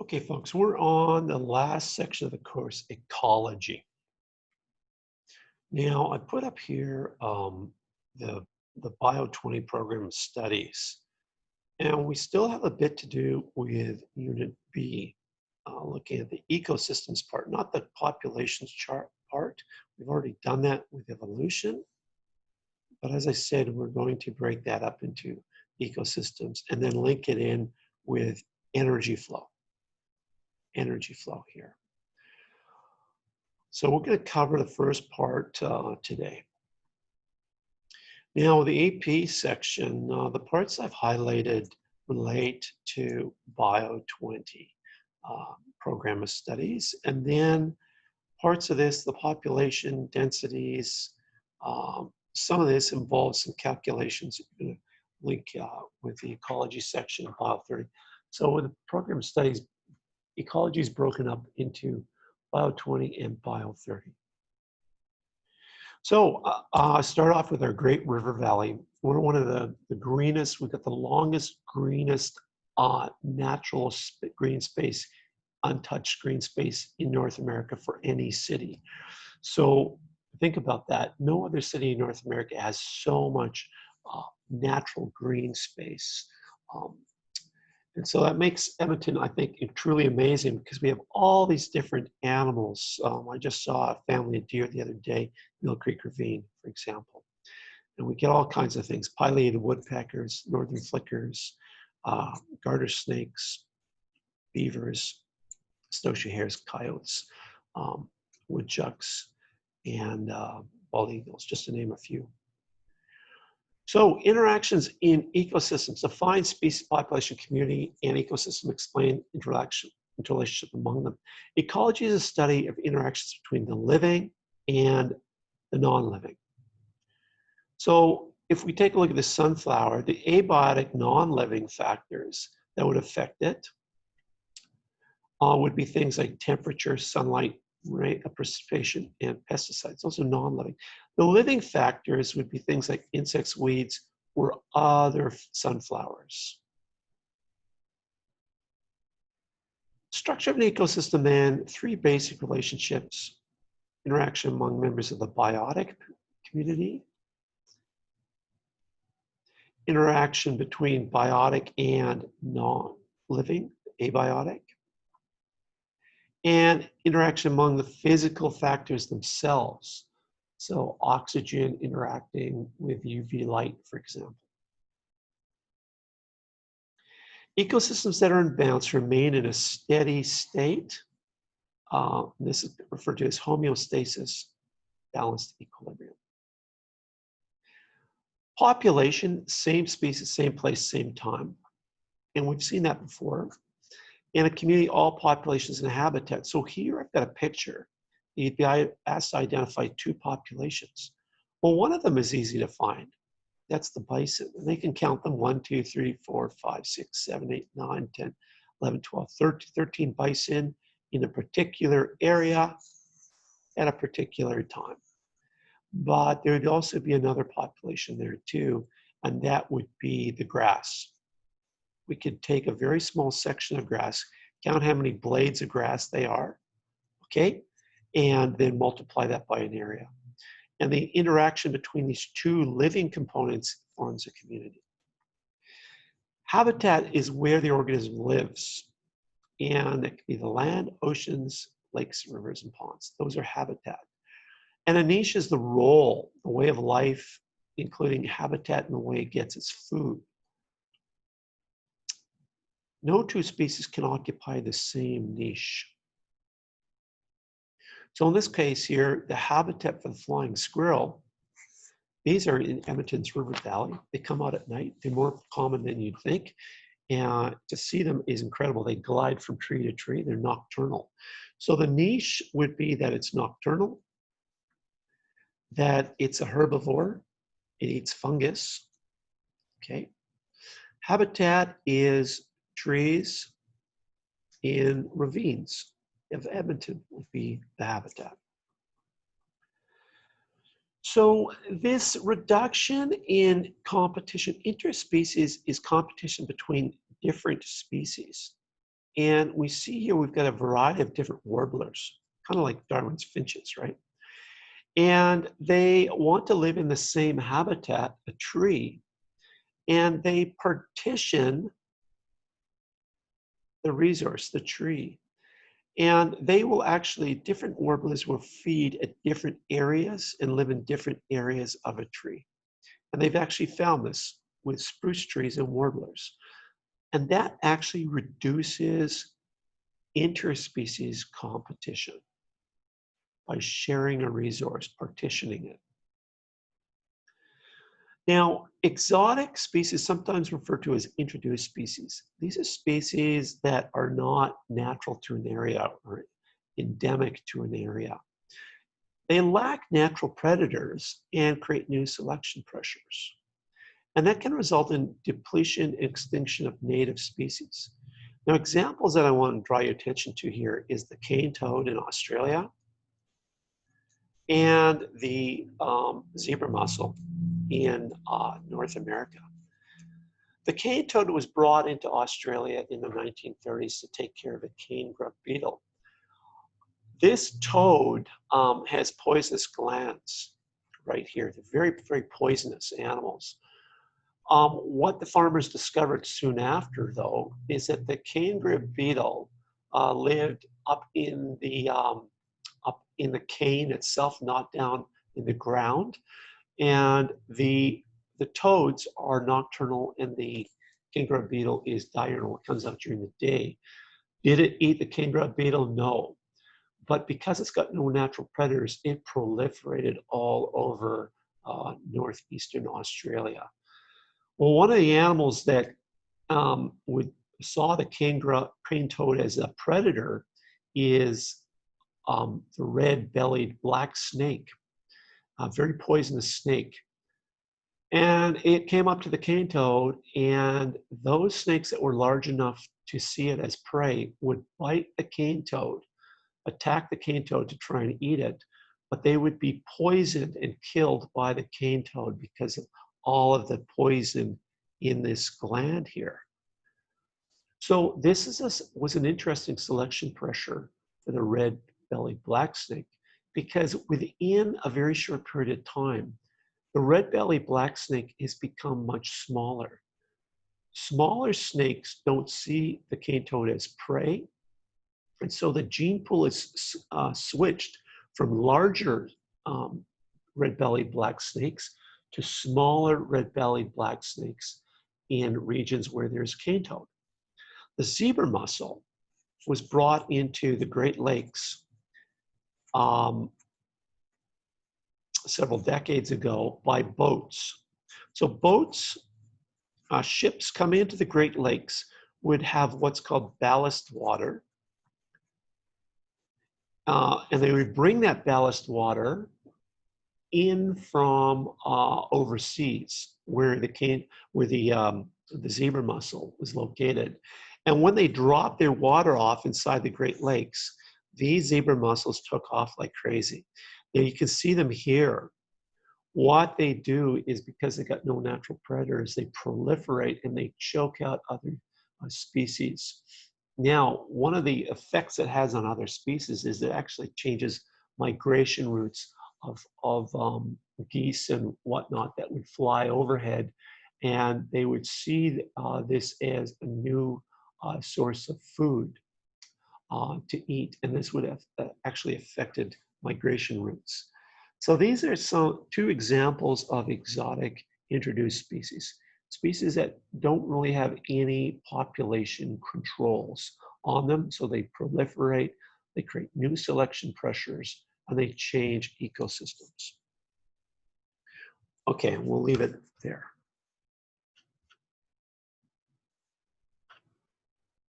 Okay, folks, we're on the last section of the course, ecology. Now, I put up here the, the Bio20 program studies, and we still have a bit to do with Unit B, looking at the ecosystems part, not the populations chart part. We've already done that with evolution, but as I said, we're going to break that up into ecosystems and then link it in with energy flow here. So we're going to cover the first part today. Now, the AP section, the parts I've highlighted relate to Bio20 program of studies. And then parts of this, the population densities, some of this involves some calculations. I'm going to link with the ecology section of Bio30. So with the program of studies, ecology is broken up into Bio20 and Bio30. So start off with our Great River Valley. We're one of the greenest, we've got the longest, greenest natural green space, untouched green space in North America for any city. So think about that. No other city in North America has so much natural green space. And so that makes Edmonton, I think, truly amazing because we have all these different animals. I just saw a family of deer the other day, Mill Creek Ravine, for example. And we get all kinds of things, pileated woodpeckers, northern flickers, garter snakes, beavers, snowshoe hares, coyotes, woodchucks, and bald eagles, just to name a few. So interactions in ecosystems, define species, population, community, and ecosystem, explain interrelationship among them. Ecology is a study of interactions between the living and the non-living. So if we take a look at the sunflower, the abiotic non-living factors that would affect it would be things like temperature, sunlight, rate of precipitation, and pesticides. Those are non-living. The living factors would be things like insects, weeds, or other sunflowers. Structure of an ecosystem, then, three basic relationships: interaction among members of the biotic community, interaction between biotic and non-living, abiotic, and interaction among the physical factors themselves. So oxygen interacting with UV light, for example. Ecosystems that are in balance remain in a steady state. This is referred to as homeostasis, balanced equilibrium. Population, same species, same place, same time. And we've seen that before. In a community, all populations and habitat. So here I've got a picture. You'd be asked to identify two populations. Well, one of them is easy to find. That's the bison. And they can count them 1, 2, 3, 4, 5, 6, 7, 8, 9, 10, 11, 12, 13 bison in a particular area at a particular time. But there would also be another population there too, and that would be the grass. We could take a very small section of grass, count how many blades of grass they are, okay? And then multiply that by an area. And the interaction between these two living components forms a community. Habitat is where the organism lives. And it can be the land, oceans, lakes, rivers, and ponds. Those are habitat. And a niche is the role, the way of life, including habitat and the way it gets its food. No two species can occupy the same niche. So in this case here, the habitat for the flying squirrel, these are in Edmonton's River Valley. They come out at night. They're more common than you'd think. And to see them is incredible. They glide from tree to tree. They're nocturnal. So the niche would be that it's nocturnal, that it's a herbivore. It eats fungus, okay? Habitat is trees in ravines of Edmonton would be the habitat. So this reduction in competition, interspecies is competition between different species. And we see here we've got a variety of different warblers, kind of like Darwin's finches, right? And they want to live in the same habitat, a tree, and they partition the resource, the tree. And they will actually, different warblers will feed at different areas and live in different areas of a tree. And they've actually found this with spruce trees and warblers. And that actually reduces interspecies competition by sharing a resource, partitioning it. Now, exotic species, sometimes referred to as introduced species. These are species that are not natural to an area or endemic to an area. They lack natural predators and create new selection pressures. And that can result in depletion and extinction of native species. Now, examples that I want to draw your attention to here is the cane toad in Australia and the zebra mussel in North America. The cane toad was brought into Australia in the 1930s to take care of a cane grub beetle. This toad has poisonous glands right here. They're very, very poisonous animals. What the farmers discovered soon after, though, is that the cane grub beetle lived up in the cane itself, not down in the ground. And the toads are nocturnal, and the cane grub beetle is diurnal. It comes out during the day. Did it eat the cane grub beetle? No. But because it's got no natural predators, it proliferated all over northeastern Australia. Well, one of the animals that saw the cane toad as a predator is the red-bellied black snake, a very poisonous snake. And it came up to the cane toad, and those snakes that were large enough to see it as prey would bite the cane toad, attack the cane toad to try and eat it, but they would be poisoned and killed by the cane toad because of all of the poison in this gland here. So this was an interesting selection pressure for the red-bellied black snake, because within a very short period of time, the red-bellied black snake has become much smaller. Smaller snakes don't see the cane toad as prey, and so the gene pool is switched from larger red-bellied black snakes to smaller red-bellied black snakes in regions where there's cane toad. The zebra mussel was brought into the Great Lakes several decades ago by boats. So boats, ships come into the Great Lakes would have what's called ballast water. And they would bring that ballast water in from overseas, where the zebra mussel was located. And when they dropped their water off inside the Great Lakes, these zebra mussels took off like crazy. Now you can see them here. What they do is, because they got no natural predators, they proliferate and they choke out other species. Now, one of the effects it has on other species is it actually changes migration routes of geese and whatnot that would fly overhead, and they would see this as a new source of food to eat, and this would have actually affected migration routes. So these are two examples of exotic introduced species. Species that don't really have any population controls on them, so they proliferate, they create new selection pressures, and they change ecosystems. Okay, we'll leave it there.